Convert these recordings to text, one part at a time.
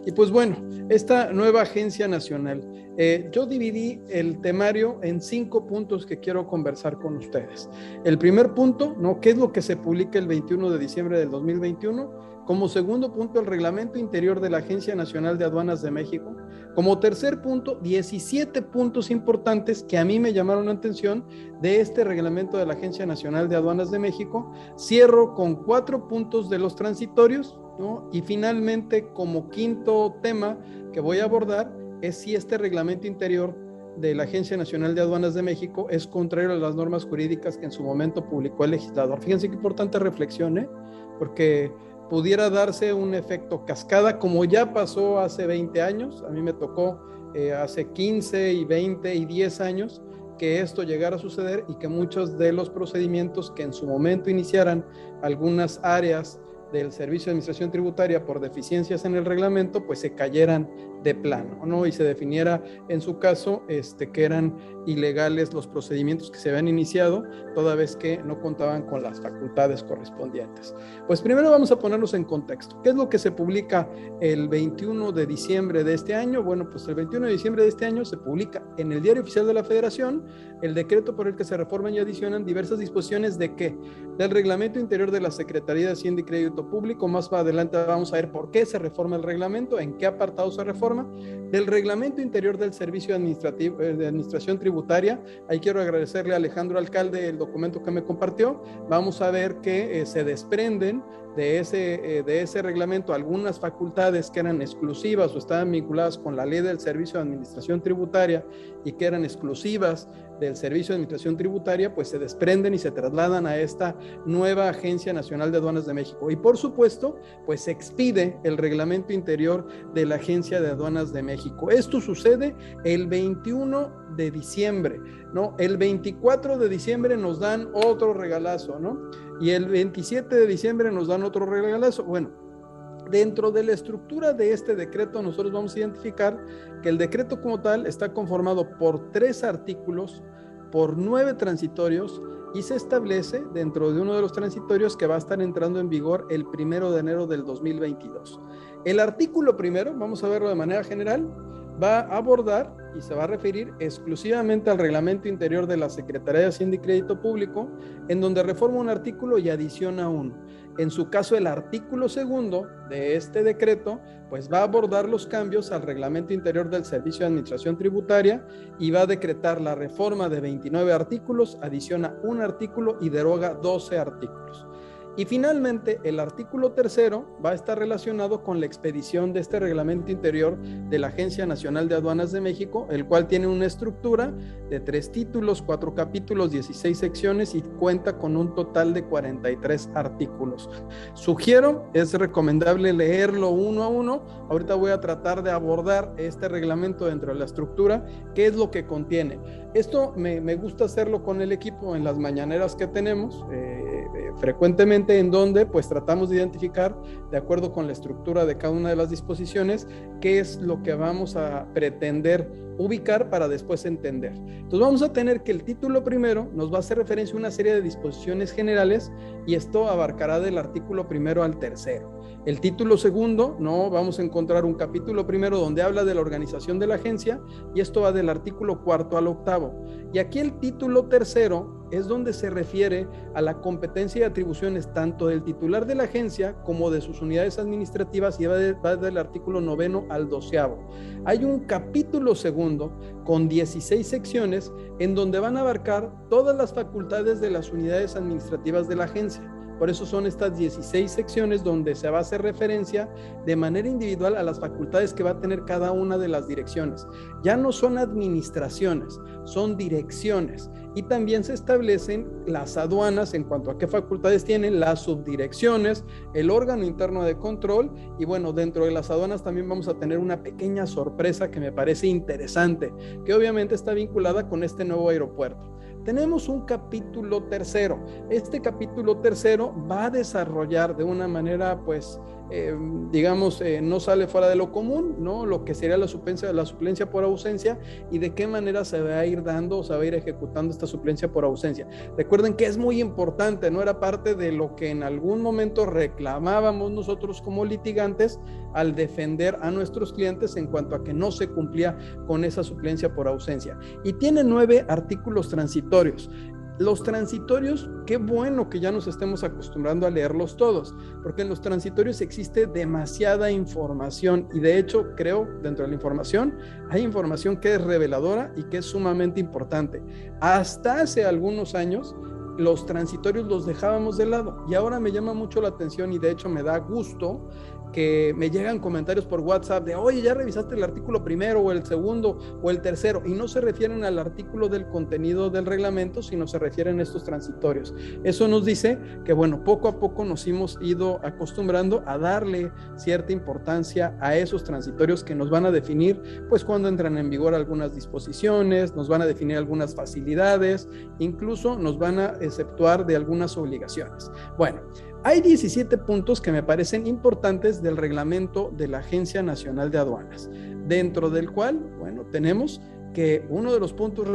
Y pues bueno, esta nueva agencia nacional, yo dividí el temario en 5 puntos que quiero conversar con ustedes. El primer punto, ¿no? ¿Qué es lo que se publica el 21 de diciembre del 2021? Como segundo punto, el reglamento interior de la Agencia Nacional de Aduanas de México. Como tercer punto, 17 puntos importantes que a mí me llamaron la atención de este reglamento de la Agencia Nacional de Aduanas de México. Cierro con 4 puntos de los transitorios, ¿no? Y finalmente, como quinto tema que voy a abordar, es si este reglamento interior de la Agencia Nacional de Aduanas de México es contrario a las normas jurídicas que en su momento publicó el legislador. Fíjense qué importante reflexión, porque pudiera darse un efecto cascada, como ya pasó hace 20 años. A mí me tocó hace 15 y 20 y 10 años que esto llegara a suceder y que muchos de los procedimientos que en su momento iniciaran algunas áreas del Servicio de Administración Tributaria por deficiencias en el reglamento, pues se cayeran de plano, ¿no? Y se definiera en su caso que eran ilegales los procedimientos que se habían iniciado, toda vez que no contaban con las facultades correspondientes. Pues primero vamos a ponernos en contexto. ¿Qué es lo que se publica el 21 de diciembre de este año? Bueno, pues el 21 de diciembre de este año se publica en el Diario Oficial de la Federación el decreto por el que se reforman y adicionan diversas disposiciones de ¿qué? Del reglamento interior de la Secretaría de Hacienda y Crédito Público. Más para adelante vamos a ver por qué se reforma el reglamento, en qué apartado se reforma. Del reglamento interior del Servicio de Administración Tributaria. Ahí quiero agradecerle a Alejandro Alcalde el documento que me compartió. Vamos a ver que se desprenden de ese reglamento algunas facultades que eran exclusivas o estaban vinculadas con la ley del Servicio de Administración Tributaria y que eran exclusivas del Servicio de Administración Tributaria, pues se desprenden y se trasladan a esta nueva Agencia Nacional de Aduanas de México. Y por supuesto, pues se expide el reglamento interior de la Agencia de Aduanas de México. Esto sucede el 21 de diciembre, ¿no? El 24 de diciembre nos dan otro regalazo, ¿no? Y el 27 de diciembre nos dan otro regalazo. Bueno, dentro de la estructura de este decreto nosotros vamos a identificar que el decreto como tal está conformado por 3 artículos, por 9 transitorios, y se establece dentro de uno de los transitorios que va a estar entrando en vigor el 1 de enero del 2022. El artículo primero, vamos a verlo de manera general, va a abordar y se va a referir exclusivamente al reglamento interior de la Secretaría de Hacienda y Crédito Público, en donde reforma un artículo y adiciona uno. En su caso, el artículo segundo de este decreto, pues va a abordar los cambios al reglamento interior del Servicio de Administración Tributaria y va a decretar la reforma de 29 artículos, adiciona un artículo y deroga 12 artículos. Y finalmente, el artículo tercero va a estar relacionado con la expedición de este reglamento interior de la Agencia Nacional de Aduanas de México, el cual tiene una estructura de 3 títulos, 4 capítulos, 16 secciones y cuenta con un total de 43 artículos. Sugiero, es recomendable leerlo uno a uno. Ahorita voy a tratar de abordar este reglamento dentro de la estructura, qué es lo que contiene. Esto me gusta hacerlo con el equipo en las mañaneras que tenemos, frecuentemente, en donde pues tratamos de identificar, de acuerdo con la estructura de cada una de las disposiciones, qué es lo que vamos a pretender ubicar para después entender. Entonces vamos a tener que el título primero nos va a hacer referencia a una serie de disposiciones generales y esto abarcará del artículo primero al tercero. El título segundo, no, vamos a encontrar un capítulo primero donde habla de la organización de la agencia y esto va del artículo cuarto al octavo. Y aquí el título tercero es donde se refiere a la competencia y atribuciones tanto del titular de la agencia como de sus unidades administrativas y va del artículo noveno al 12º. Hay un capítulo segundo con 16 secciones en donde van a abarcar todas las facultades de las unidades administrativas de la agencia. Por eso son estas 16 secciones donde se va a hacer referencia de manera individual a las facultades que va a tener cada una de las direcciones. Ya no son administraciones, son direcciones. Y también se establecen las aduanas en cuanto a qué facultades tienen, las subdirecciones, el órgano interno de control. Y bueno, dentro de las aduanas también vamos a tener una pequeña sorpresa que me parece interesante, que obviamente está vinculada con este nuevo aeropuerto. Tenemos un capítulo tercero. Este capítulo tercero va a desarrollar de una manera pues digamos, no sale fuera de lo común, ¿no? Lo que sería la suplencia por ausencia y de qué manera se va a ir dando o se va a ir ejecutando esta suplencia por ausencia. Recuerden que es muy importante, ¿no? Era parte de lo que en algún momento reclamábamos nosotros como litigantes al defender a nuestros clientes en cuanto a que no se cumplía con esa suplencia por ausencia. Y tiene 9 artículos transitorios. Los transitorios, qué bueno que ya nos estemos acostumbrando a leerlos todos, porque en los transitorios existe demasiada información y de hecho creo dentro de la información hay información que es reveladora y que es sumamente importante. Hasta hace algunos años los transitorios los dejábamos de lado y ahora me llama mucho la atención y de hecho me da gusto que me llegan comentarios por WhatsApp de, oye, ya revisaste el artículo primero o el segundo o el tercero, y no se refieren al artículo del contenido del reglamento, sino se refieren a estos transitorios. Eso nos dice que, bueno, poco a poco nos hemos ido acostumbrando a darle cierta importancia a esos transitorios que nos van a definir, pues, cuando entran en vigor algunas disposiciones, nos van a definir algunas facilidades, incluso nos van a exceptuar de algunas obligaciones. Bueno, hay 17 puntos que me parecen importantes del reglamento de la Agencia Nacional de Aduanas, dentro del cual, bueno, tenemos que uno de los puntos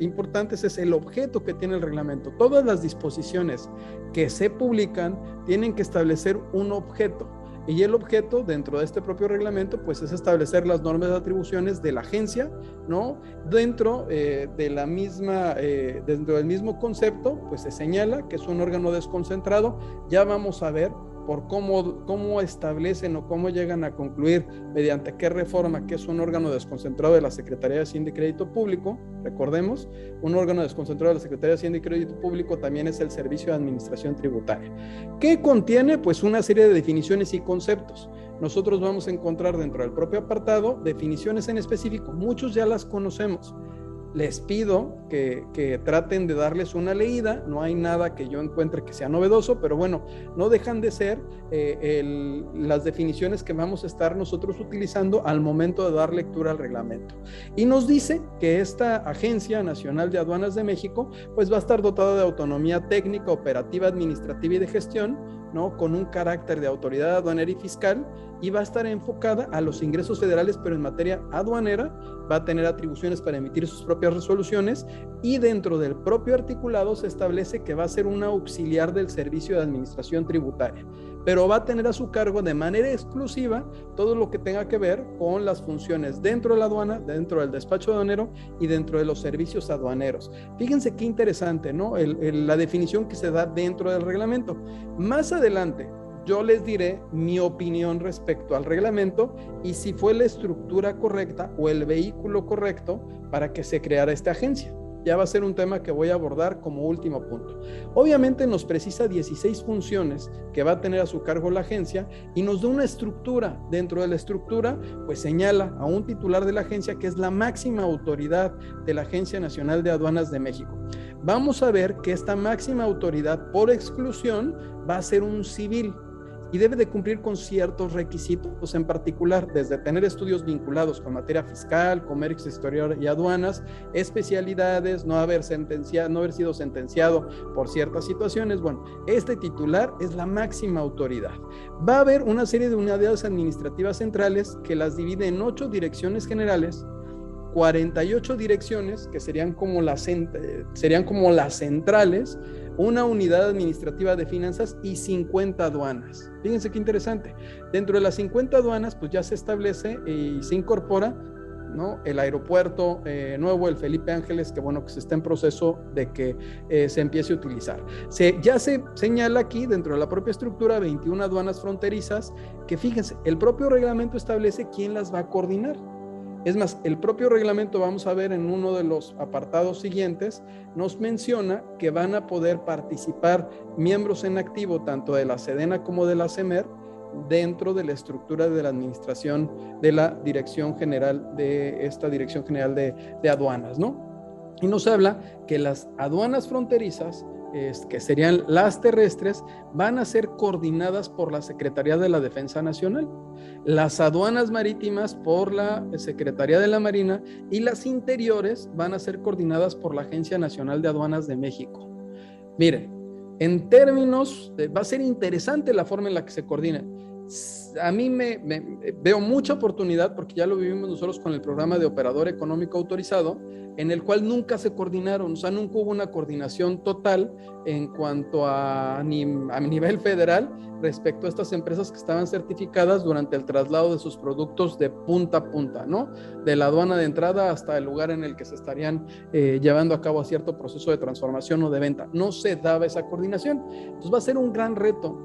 importantes es el objeto que tiene el reglamento. Todas las disposiciones que se publican tienen que establecer un objeto. Y el objeto dentro de este propio reglamento, pues, es establecer las normas de atribuciones de la agencia, ¿no? Dentro del mismo concepto, pues se señala que es un órgano desconcentrado. Ya vamos a ver por cómo establecen o cómo llegan a concluir mediante qué reforma que es un órgano desconcentrado de la Secretaría de Hacienda y Crédito Público. Recordemos, un órgano desconcentrado de la Secretaría de Hacienda y Crédito Público también es el Servicio de Administración Tributaria. ¿Qué contiene? Pues una serie de definiciones y conceptos. Nosotros vamos a encontrar dentro del propio apartado definiciones en específico. Muchos ya las conocemos. Les pido que traten de darles una leída. No hay nada que yo encuentre que sea novedoso, pero bueno, no dejan de ser las definiciones que vamos a estar nosotros utilizando al momento de dar lectura al reglamento. Y nos dice que esta Agencia Nacional de Aduanas de México pues va a estar dotada de autonomía técnica, operativa, administrativa y de gestión, ¿no? Con un carácter de autoridad aduanera y fiscal, y va a estar enfocada a los ingresos federales, pero en materia aduanera. Va a tener atribuciones para emitir sus propias resoluciones, y dentro del propio articulado se establece que va a ser una auxiliar del Servicio de Administración Tributaria, pero va a tener a su cargo de manera exclusiva todo lo que tenga que ver con las funciones dentro de la aduana, dentro del despacho aduanero y dentro de los servicios aduaneros. Fíjense qué interesante, ¿no? La definición que se da dentro del reglamento. Más adelante yo les diré mi opinión respecto al reglamento y si fue la estructura correcta o el vehículo correcto para que se creara esta agencia. Ya va a ser un tema que voy a abordar como último punto. Obviamente nos precisa 16 funciones que va a tener a su cargo la agencia y nos da una estructura. Dentro de la estructura, pues señala a un titular de la agencia que es la máxima autoridad de la Agencia Nacional de Aduanas de México. Vamos a ver que esta máxima autoridad por exclusión va a ser un civil y debe de cumplir con ciertos requisitos en particular, desde tener estudios vinculados con materia fiscal, comercio exterior y aduanas, especialidades, no haber sido sentenciado por ciertas situaciones. Bueno, este titular es la máxima autoridad. Va a haber una serie de unidades administrativas centrales que las divide en 8 direcciones generales, 48 direcciones que serían como las centrales, una unidad administrativa de finanzas y 50 aduanas. Fíjense qué interesante. Dentro de las 50 aduanas, pues ya se establece y se incorpora, ¿no?, el aeropuerto nuevo, el Felipe Ángeles, que bueno, que se está en proceso de que se empiece a utilizar. Ya se señala aquí dentro de la propia estructura 21 aduanas fronterizas, que fíjense, el propio reglamento establece quién las va a coordinar. Es más, el propio reglamento, vamos a ver en uno de los apartados siguientes, nos menciona que van a poder participar miembros en activo tanto de la SEDENA como de la CEMER dentro de la estructura de la administración de la Dirección General de Aduanas, ¿no? Y nos habla que las aduanas fronterizas, que serían las terrestres, van a ser coordinadas por la Secretaría de la Defensa Nacional, las aduanas marítimas por la Secretaría de la Marina y las interiores van a ser coordinadas por la Agencia Nacional de Aduanas de México. Miren, en términos, va a ser interesante la forma en la que se coordinen. A mí veo mucha oportunidad, porque ya lo vivimos nosotros con el programa de operador económico autorizado, en el cual nunca se coordinaron, o sea, nunca hubo una coordinación total en cuanto a nivel federal respecto a estas empresas que estaban certificadas durante el traslado de sus productos de punta a punta, ¿no? De la aduana de entrada hasta el lugar en el que se estarían llevando a cabo cierto proceso de transformación o de venta. No se daba esa coordinación. Entonces va a ser un gran reto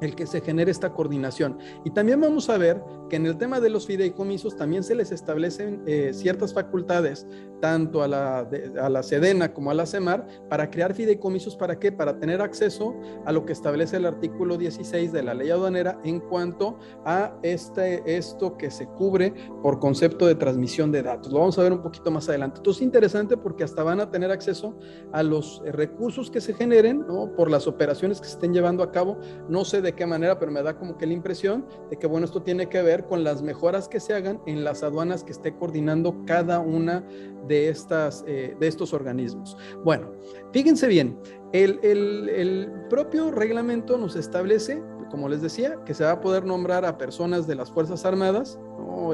el que se genere esta coordinación. Y también vamos a ver que en el tema de los fideicomisos también se les establecen ciertas facultades, tanto a la Sedena como a la CEMAR, para crear fideicomisos. ¿Para qué? Para tener acceso a lo que establece el artículo 16 de la ley aduanera en cuanto a esto que se cubre por concepto de transmisión de datos. Lo vamos a ver un poquito más adelante. Entonces es interesante porque hasta van a tener acceso a los recursos que se generen, ¿no? Por las operaciones que se estén llevando a cabo. No sé de qué manera, pero me da como que la impresión de que, bueno, esto tiene que ver con las mejoras que se hagan en las aduanas que esté coordinando cada una de estos organismos. Bueno, fíjense bien, el propio reglamento nos establece, como les decía, que se va a poder nombrar a personas de las Fuerzas Armadas, ¿no?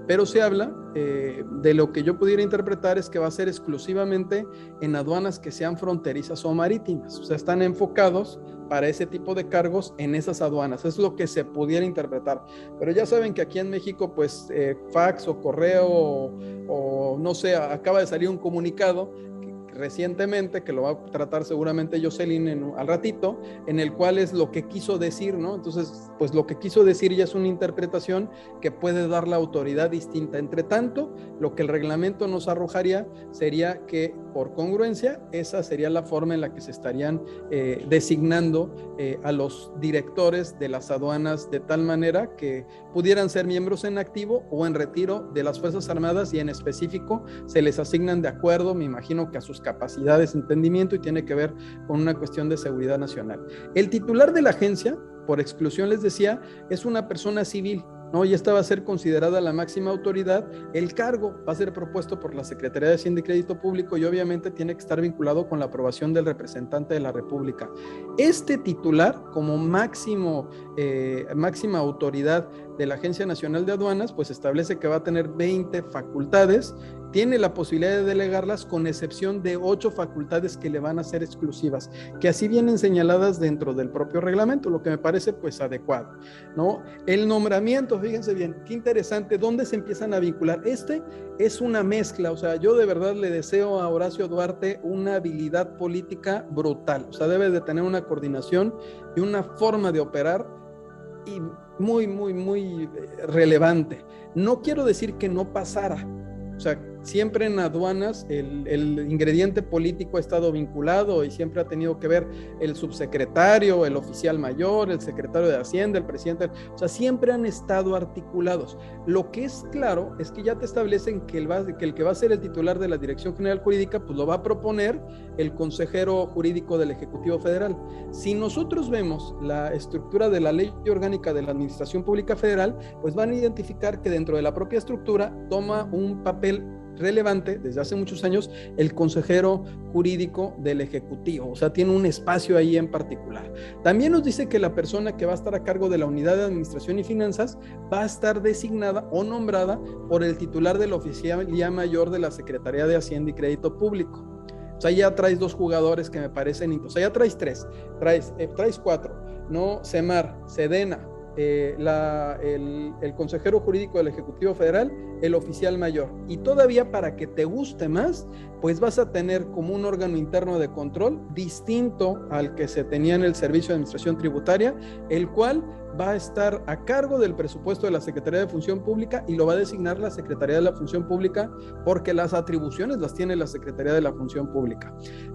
Pero se habla de lo que yo pudiera interpretar es que va a ser exclusivamente en aduanas que sean fronterizas o marítimas, o sea, están enfocados para ese tipo de cargos en esas aduanas, es lo que se pudiera interpretar. Pero ya saben que aquí en México, pues fax o correo o no sé, acaba de salir un comunicado recientemente, que lo va a tratar seguramente Jocelyn al ratito, en el cual es lo que quiso decir, ¿no? Entonces, pues lo que quiso decir ya es una interpretación que puede dar la autoridad distinta. Entre tanto, lo que el reglamento nos arrojaría sería que, por congruencia, esa sería la forma en la que se estarían designando a los directores de las aduanas, de tal manera que pudieran ser miembros en activo o en retiro de las Fuerzas Armadas, y en específico se les asignan de acuerdo, me imagino que a sus capacidades, entendimiento, y tiene que ver con una cuestión de seguridad nacional. El titular de la agencia, por exclusión les decía, es una persona civil, ¿no? Y esta va a ser considerada la máxima autoridad. El cargo va a ser propuesto por la Secretaría de Hacienda y Crédito Público y obviamente tiene que estar vinculado con la aprobación del representante de la República. Este titular, como máxima autoridad de la Agencia Nacional de Aduanas, pues establece que va a tener 20 facultades, tiene la posibilidad de delegarlas con excepción de 8 facultades que le van a ser exclusivas, que así vienen señaladas dentro del propio reglamento, lo que me parece pues adecuado, ¿no? El nombramiento, fíjense bien, qué interesante, ¿dónde se empiezan a vincular? Es una mezcla, o sea, yo de verdad le deseo a Horacio Duarte una habilidad política brutal, o sea, debe de tener una coordinación y una forma de operar y muy, muy, muy relevante. No quiero decir que no pasara, o sea, siempre en aduanas el ingrediente político ha estado vinculado y siempre ha tenido que ver el subsecretario, el oficial mayor, el secretario de Hacienda, el presidente, o sea, siempre han estado articulados. Lo que es claro es que ya te establecen que el que va a ser el titular de la Dirección General Jurídica, pues lo va a proponer el consejero jurídico del Ejecutivo Federal. Si nosotros vemos la estructura de la Ley Orgánica de la Administración Pública Federal, pues van a identificar que dentro de la propia estructura toma un papel relevante desde hace muchos años el consejero jurídico del Ejecutivo, o sea, tiene un espacio ahí en particular. También nos dice que la persona que va a estar a cargo de la Unidad de Administración y Finanzas va a estar designada o nombrada por el titular de la Oficialía Mayor de la Secretaría de Hacienda y Crédito Público. O sea, ya traes 2 jugadores que me parecen, o sea, ya traes 3, traes 4, ¿no? CEMAR, Sedena, el consejero jurídico del Ejecutivo Federal, el oficial mayor. Y todavía, para que te guste más, pues vas a tener como un órgano interno de control distinto al que se tenía en el Servicio de Administración Tributaria, el cual va a estar a cargo del presupuesto de la Secretaría de Función Pública y lo va a designar la Secretaría de la Función Pública, porque las atribuciones las tiene la Secretaría de la Función Pública.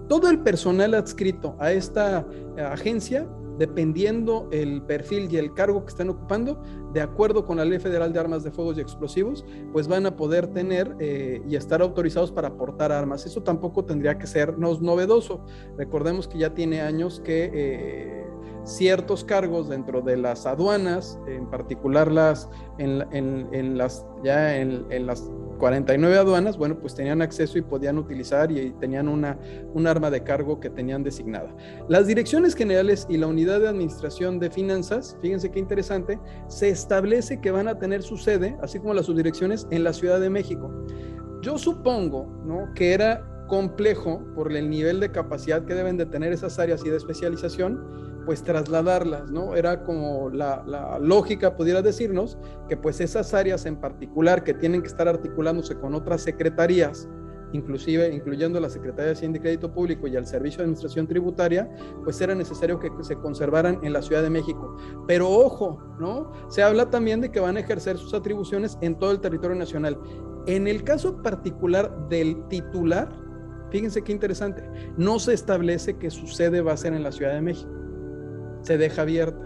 Todo el personal adscrito a esta agencia, dependiendo el perfil y el cargo que están ocupando, de acuerdo con la Ley Federal de Armas de Fuego y Explosivos, pues van a poder tener y estar autorizados para portar armas. Eso tampoco tendría que sernos novedoso. Recordemos que ya tiene años que ciertos cargos dentro de las aduanas, en particular en las 49 aduanas, bueno, pues tenían acceso y podían utilizar y tenían un arma de cargo que tenían designada. Las direcciones generales y la unidad de administración de finanzas, fíjense qué interesante, se establece que van a tener su sede, así como las subdirecciones, en la Ciudad de México. Yo supongo, ¿no?, que era complejo por el nivel de capacidad que deben de tener esas áreas y de especialización, pues trasladarlas, ¿no? Era como la lógica pudiera decirnos que pues esas áreas en particular que tienen que estar articulándose con otras secretarías, inclusive incluyendo la Secretaría de Hacienda y Crédito Público y el Servicio de Administración Tributaria, pues era necesario que se conservaran en la Ciudad de México. Pero ojo, ¿no? Se habla también de que van a ejercer sus atribuciones en todo el territorio nacional. En el caso particular del titular, fíjense qué interesante, no se establece que su sede va a ser en la Ciudad de México. Se deja abierta.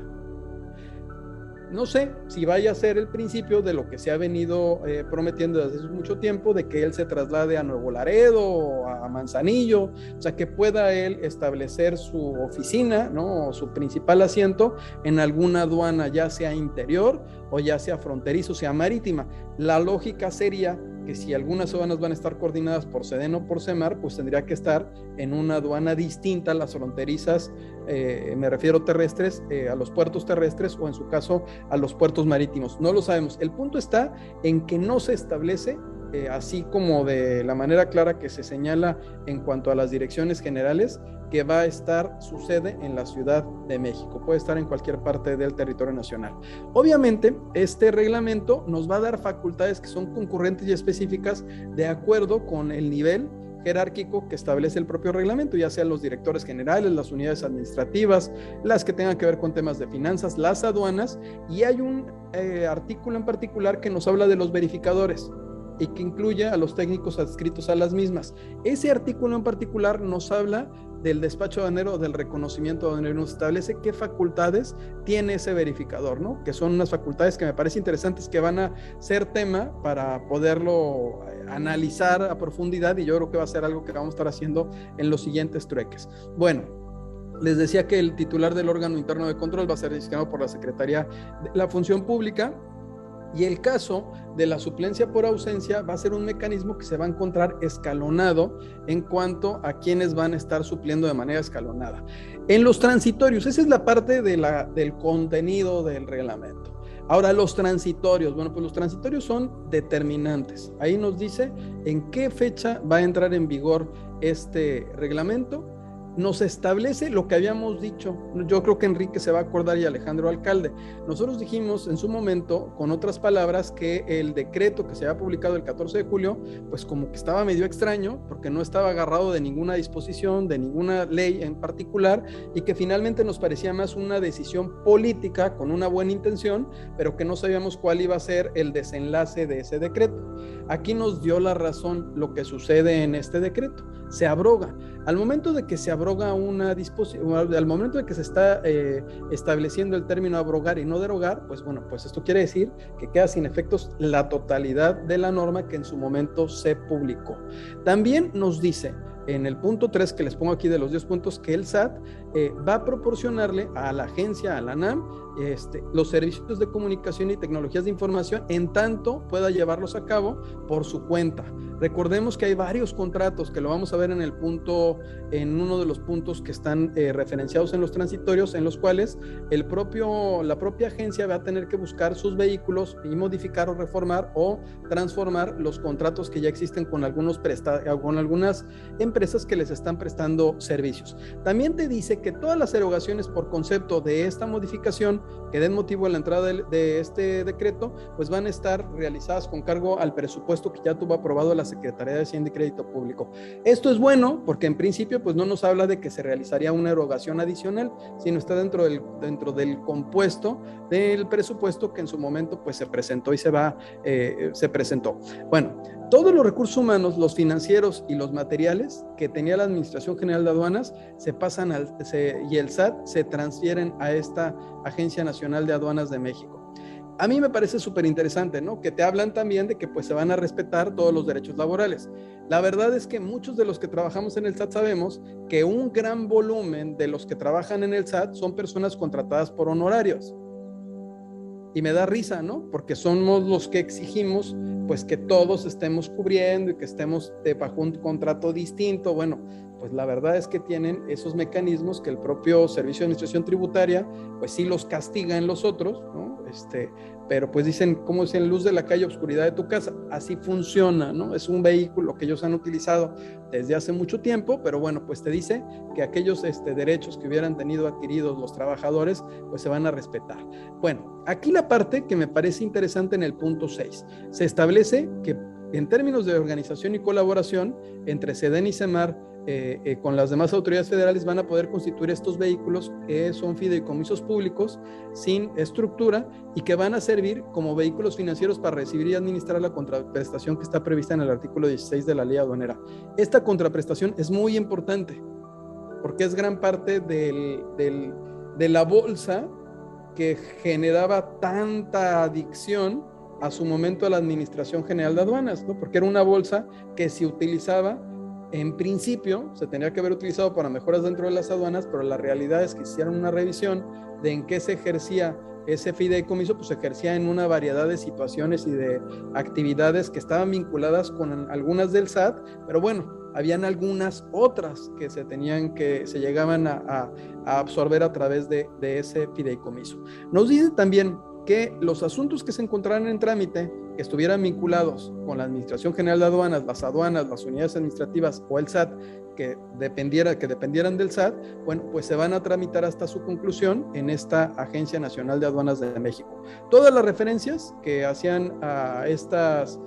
No sé si vaya a ser el principio de lo que se ha venido prometiendo desde hace mucho tiempo, de que él se traslade a Nuevo Laredo o a Manzanillo, o sea, que pueda él establecer su oficina, ¿no?, o su principal asiento en alguna aduana, ya sea interior o ya sea fronterizo, sea marítima. La lógica sería que si algunas aduanas van a estar coordinadas por SEDEN o por SEMAR, pues tendría que estar en una aduana distinta a las fronterizas, me refiero terrestres, a los puertos terrestres o en su caso a los puertos marítimos. No lo sabemos. El punto está en que no se establece, así como de la manera clara que se señala en cuanto a las direcciones generales, que va a estar su sede en la Ciudad de México. Puede estar en cualquier parte del territorio nacional. Obviamente, este reglamento nos va a dar facultades que son concurrentes y específicas de acuerdo con el nivel jerárquico que establece el propio reglamento, ya sean los directores generales, las unidades administrativas, las que tengan que ver con temas de finanzas, las aduanas, y hay un artículo en particular que nos habla de los verificadores y que incluye a los técnicos adscritos a las mismas. Ese artículo en particular nos habla del despacho aduanero, del reconocimiento aduanero, nos establece qué facultades tiene ese verificador, ¿no? Que son unas facultades que me parece interesantes, que van a ser tema para poderlo analizar a profundidad, y yo creo que va a ser algo que vamos a estar haciendo en los siguientes trueques. Bueno, les decía que el titular del órgano interno de control va a ser designado por la Secretaría de la Función Pública, y el caso de la suplencia por ausencia va a ser un mecanismo que se va a encontrar escalonado en cuanto a quienes van a estar supliendo de manera escalonada. En los transitorios, esa es la parte del contenido del reglamento. Ahora, los transitorios, bueno, pues los transitorios son determinantes. Ahí nos dice en qué fecha va a entrar en vigor este reglamento. Nos establece lo que habíamos dicho. Yo creo que Enrique se va a acordar y Alejandro Alcalde. Nosotros dijimos en su momento, con otras palabras, que el decreto que se había publicado el 14 de julio, pues como que estaba medio extraño, porque no estaba agarrado de ninguna disposición, de ninguna ley en particular, y que finalmente nos parecía más una decisión política con una buena intención, pero que no sabíamos cuál iba a ser el desenlace de ese decreto. Aquí nos dio la razón lo que sucede en este decreto. Se abroga. Al momento de que se abroga una disposición, al momento de que se está estableciendo el término abrogar y no derogar, pues bueno, pues esto quiere decir que queda sin efectos la totalidad de la norma que en su momento se publicó. También nos dice en el punto 3, que les pongo aquí de los 10 puntos, que el SAT va a proporcionarle a la agencia, a la ANAM, los servicios de comunicación y tecnologías de información en tanto pueda llevarlos a cabo por su cuenta. Recordemos que hay varios contratos, que lo vamos a ver en en uno de los puntos que están referenciados en los transitorios, en los cuales la propia agencia va a tener que buscar sus vehículos y modificar o reformar o transformar los contratos que ya existen con algunas empresas que les están prestando servicios. También te dice que todas las erogaciones por concepto de esta modificación que den motivo a la entrada de este decreto, pues van a estar realizadas con cargo al presupuesto que ya tuvo aprobado la Secretaría de Hacienda y Crédito Público. Esto es bueno porque en principio pues no nos habla de que se realizaría una erogación adicional, sino está dentro del compuesto del presupuesto que en su momento pues se presentó y se presentó. Bueno, todos los recursos humanos, los financieros y los materiales que tenía la Administración General de Aduanas se pasan y el SAT se transfieren a esta Agencia Nacional de Aduanas de México. A mí me parece súper interesante, ¿no? Que te hablan también de que pues se van a respetar todos los derechos laborales. La verdad es que muchos de los que trabajamos en el SAT sabemos que un gran volumen de los que trabajan en el SAT son personas contratadas por honorarios. Y me da risa, ¿no? Porque somos los que exigimos pues que todos estemos cubriendo y que estemos bajo un contrato distinto. Bueno, pues la verdad es que tienen esos mecanismos que el propio Servicio de Administración Tributaria pues sí los castiga en los otros, ¿no? Pero pues dicen, ¿cómo dicen? Luz de la calle, oscuridad de tu casa. Así funciona, ¿no? Es un vehículo que ellos han utilizado desde hace mucho tiempo, pero bueno, pues te dice que aquellos derechos que hubieran tenido adquiridos los trabajadores, pues se van a respetar. Bueno, aquí la parte que me parece interesante en el punto 6, se establece que en términos de organización y colaboración entre SEDEN y SEMAR, con las demás autoridades federales, van a poder constituir estos vehículos que son fideicomisos públicos sin estructura y que van a servir como vehículos financieros para recibir y administrar la contraprestación que está prevista en el artículo 16 de la ley aduanera. Esta contraprestación es muy importante porque es gran parte de la bolsa que generaba tanta adicción a su momento a la Administración General de Aduanas, ¿no? Porque era una bolsa que se utilizaba. En principio, se tenía que haber utilizado para mejoras dentro de las aduanas, pero la realidad es que hicieron una revisión de en qué se ejercía ese fideicomiso, pues se ejercía en una variedad de situaciones y de actividades que estaban vinculadas con algunas del SAT, pero bueno, habían algunas otras que se llegaban a absorber a través de ese fideicomiso. Nos dicen también que los asuntos que se encontraran en trámite, que estuvieran vinculados con la Administración General de Aduanas, las unidades administrativas o el SAT, que dependieran del SAT, bueno, pues se van a tramitar hasta su conclusión en esta Agencia Nacional de Aduanas de México. Todas las referencias que hacían a estas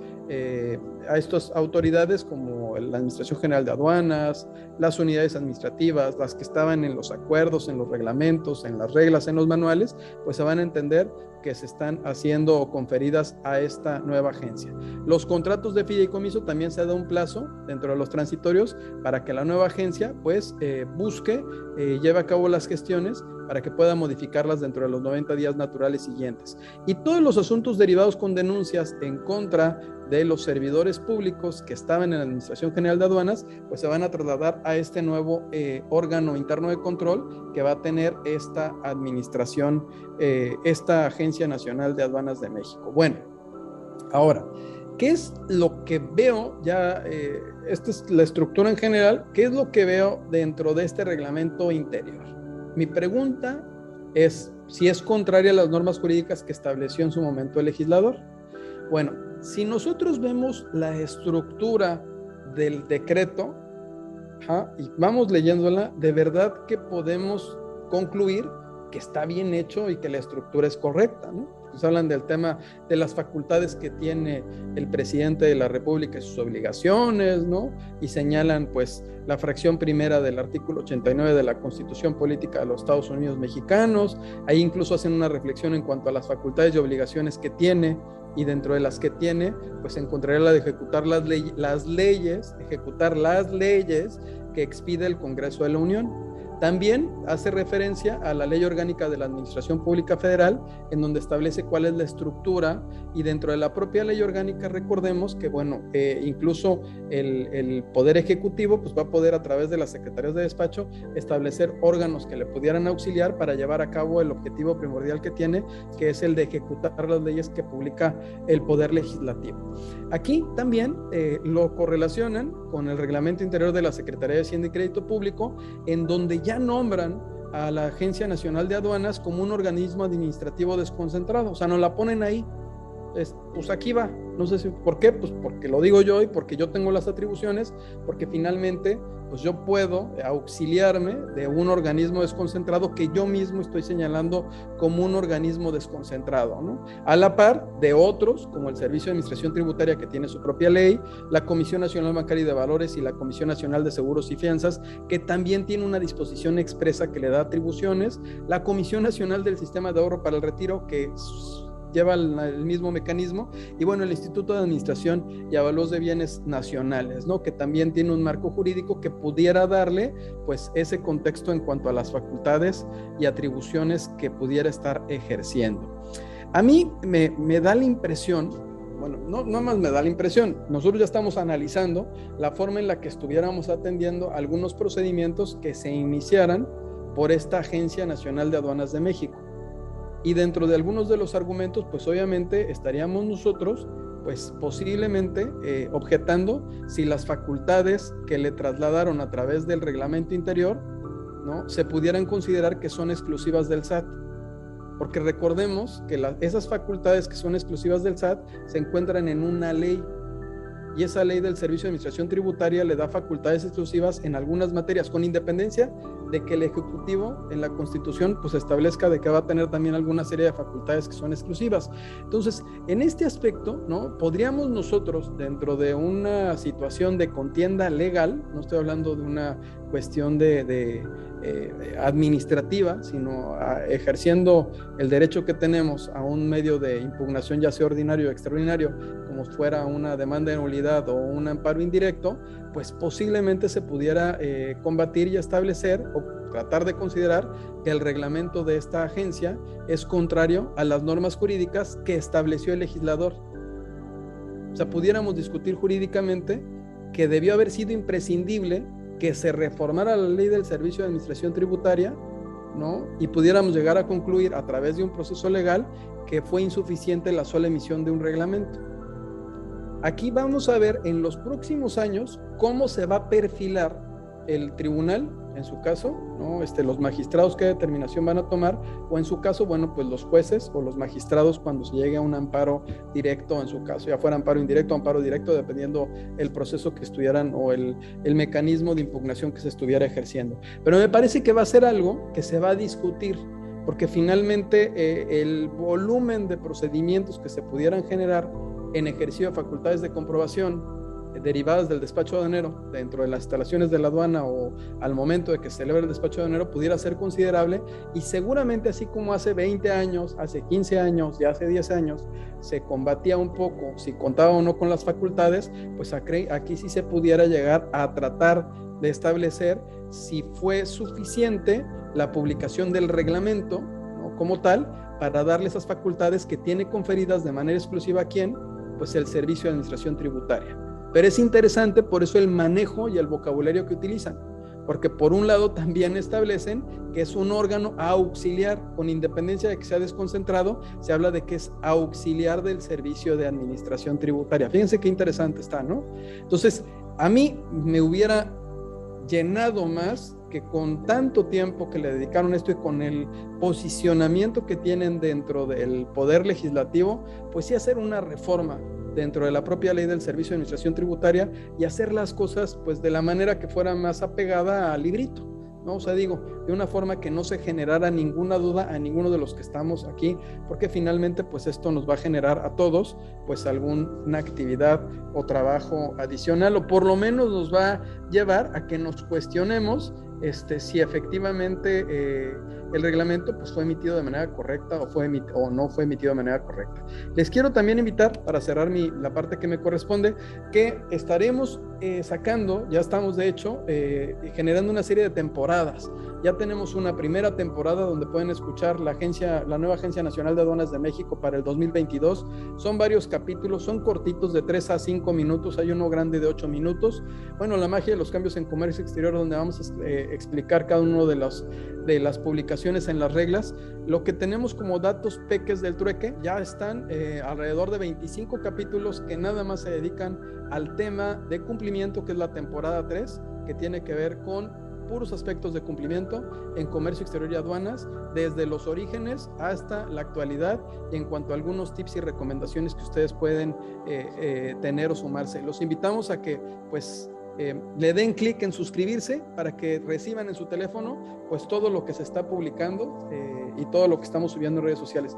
autoridades como la Administración General de Aduanas, las unidades administrativas, las que estaban en los acuerdos, en los reglamentos, en las reglas, en los manuales, pues se van a entender que se están haciendo o conferidas a esta nueva agencia. Los contratos de fideicomiso también se da un plazo dentro de los transitorios para que la nueva agencia pues busque, lleve a cabo las gestiones para que pueda modificarlas dentro de los 90 días naturales siguientes. Y todos los asuntos derivados con denuncias en contra de los servidores públicos que estaban en la Administración General de Aduanas, pues se van a trasladar a este nuevo órgano interno de control que va a tener esta administración, esta Agencia Nacional de Aduanas de México. Bueno, ahora, ¿qué es lo que veo ya? Esta es la estructura en general. ¿Qué es lo que veo dentro de este reglamento interior? Mi pregunta es si es contraria a las normas jurídicas que estableció en su momento el legislador. Bueno, si nosotros vemos la estructura del decreto, y vamos leyéndola, de verdad que podemos concluir que está bien hecho y que la estructura es correcta, ¿no? Pues hablan del tema de las facultades que tiene el presidente de la República y sus obligaciones, ¿no? Y señalan pues la fracción primera del artículo 89 de la Constitución Política de los Estados Unidos Mexicanos. Ahí incluso hacen una reflexión en cuanto a las facultades y obligaciones que tiene, y dentro de las que tiene, pues encontraría la de ejecutar las leyes que expide el Congreso de la Unión. También hace referencia a la Ley Orgánica de la Administración Pública Federal, en donde establece cuál es la estructura, y dentro de la propia Ley Orgánica recordemos que, bueno, incluso el Poder Ejecutivo pues va a poder, a través de las secretarías de despacho, establecer órganos que le pudieran auxiliar para llevar a cabo el objetivo primordial que tiene, que es el de ejecutar las leyes que publica el Poder Legislativo. Aquí también lo correlacionan con el Reglamento Interior de la Secretaría de Hacienda y Crédito Público, en donde ya nombran a la Agencia Nacional de Aduanas como un organismo administrativo desconcentrado. O sea, nos la ponen ahí. Pues aquí va, no sé si, ¿por qué? Pues porque lo digo yo y porque yo tengo las atribuciones, porque finalmente pues yo puedo auxiliarme de un organismo desconcentrado que yo mismo estoy señalando como un organismo desconcentrado, ¿no? A la par de otros, como el Servicio de Administración Tributaria, que tiene su propia ley, la Comisión Nacional Bancaria y de Valores y la Comisión Nacional de Seguros y Fianzas, que también tiene una disposición expresa que le da atribuciones, la Comisión Nacional del Sistema de Ahorro para el Retiro, que lleva el mismo mecanismo, y bueno, el Instituto de Administración y Avalúos de Bienes Nacionales, ¿no? Que también tiene un marco jurídico que pudiera darle pues ese contexto en cuanto a las facultades y atribuciones que pudiera estar ejerciendo. A mí me da la impresión, bueno, no más me da la impresión, nosotros ya estamos analizando la forma en la que estuviéramos atendiendo algunos procedimientos que se iniciaran por esta Agencia Nacional de Aduanas de México. Y dentro de algunos de los argumentos, pues obviamente estaríamos nosotros, pues posiblemente objetando si las facultades que le trasladaron a través del reglamento interior, ¿no?, se pudieran considerar que son exclusivas del SAT. Porque recordemos que esas facultades que son exclusivas del SAT se encuentran en una ley, y esa ley del Servicio de Administración Tributaria le da facultades exclusivas en algunas materias, con independencia de que el Ejecutivo en la Constitución pues establezca de que va a tener también alguna serie de facultades que son exclusivas. Entonces, en este aspecto, ¿no?, podríamos nosotros, dentro de una situación de contienda legal, no estoy hablando de una cuestión administrativa, sino ejerciendo el derecho que tenemos a un medio de impugnación, ya sea ordinario o extraordinario, como fuera una demanda de nulidad o un amparo indirecto, pues posiblemente se pudiera combatir y establecer o tratar de considerar que el reglamento de esta agencia es contrario a las normas jurídicas que estableció el legislador. O sea, pudiéramos discutir jurídicamente que debió haber sido imprescindible que se reformara la ley del Servicio de Administración Tributaria, ¿no?, y pudiéramos llegar a concluir a través de un proceso legal que fue insuficiente la sola emisión de un reglamento. Aquí vamos a ver en los próximos años cómo se va a perfilar el tribunal, en su caso, ¿no?, los magistrados qué determinación van a tomar, o en su caso, bueno, pues los jueces o los magistrados cuando se llegue a un amparo directo, en su caso, ya fuera amparo indirecto o amparo directo, dependiendo el proceso que estuvieran o el mecanismo de impugnación que se estuviera ejerciendo. Pero me parece que va a ser algo que se va a discutir, porque finalmente el volumen de procedimientos que se pudieran generar en ejercicio de facultades de comprobación derivadas del despacho aduanero dentro de las instalaciones de la aduana o al momento de que se celebre el despacho aduanero pudiera ser considerable, y seguramente así como hace 20 años, hace 15 años y hace 10 años se combatía un poco si contaba o no con las facultades, pues aquí sí se pudiera llegar a tratar de establecer si fue suficiente la publicación del reglamento, ¿no?, como tal, para darle esas facultades que tiene conferidas de manera exclusiva a quién, pues el Servicio de Administración Tributaria. Pero es interesante por eso el manejo y el vocabulario que utilizan, porque por un lado también establecen que es un órgano auxiliar, con independencia de que sea desconcentrado, se habla de que es auxiliar del Servicio de Administración Tributaria. Fíjense qué interesante está, ¿no? Entonces, a mí me hubiera llenado más que con tanto tiempo que le dedicaron a esto y con el posicionamiento que tienen dentro del Poder Legislativo, pues sí hacer una reforma dentro de la propia ley del Servicio de Administración Tributaria y hacer las cosas pues de la manera que fuera más apegada al librito, ¿no? O sea, digo, de una forma que no se generara ninguna duda a ninguno de los que estamos aquí, porque finalmente pues esto nos va a generar a todos pues alguna actividad o trabajo adicional, o por lo menos nos va a llevar a que nos cuestionemos si efectivamente el reglamento pues fue emitido de manera correcta o no fue emitido de manera correcta. Les quiero también invitar, para cerrar la parte que me corresponde, que estaremos sacando, ya estamos de hecho generando una serie de temporadas. Ya tenemos una primera temporada donde pueden escuchar la nueva Agencia Nacional de Aduanas de México para el 2022. Son varios capítulos, son cortitos de 3 a 5 minutos, hay uno grande de 8 minutos. Bueno, la magia de los cambios en comercio exterior, donde vamos a explicar cada uno de las publicaciones en las reglas. Lo que tenemos como datos peques del trueque, ya están alrededor de 25 capítulos que nada más se dedican al tema de cumplimiento, que es la temporada 3, que tiene que ver con puros aspectos de cumplimiento en comercio exterior y aduanas, desde los orígenes hasta la actualidad, y en cuanto a algunos tips y recomendaciones que ustedes pueden tener o sumarse. Los invitamos a que pues le den clic en suscribirse para que reciban en su teléfono pues todo lo que se está publicando y todo lo que estamos subiendo en redes sociales.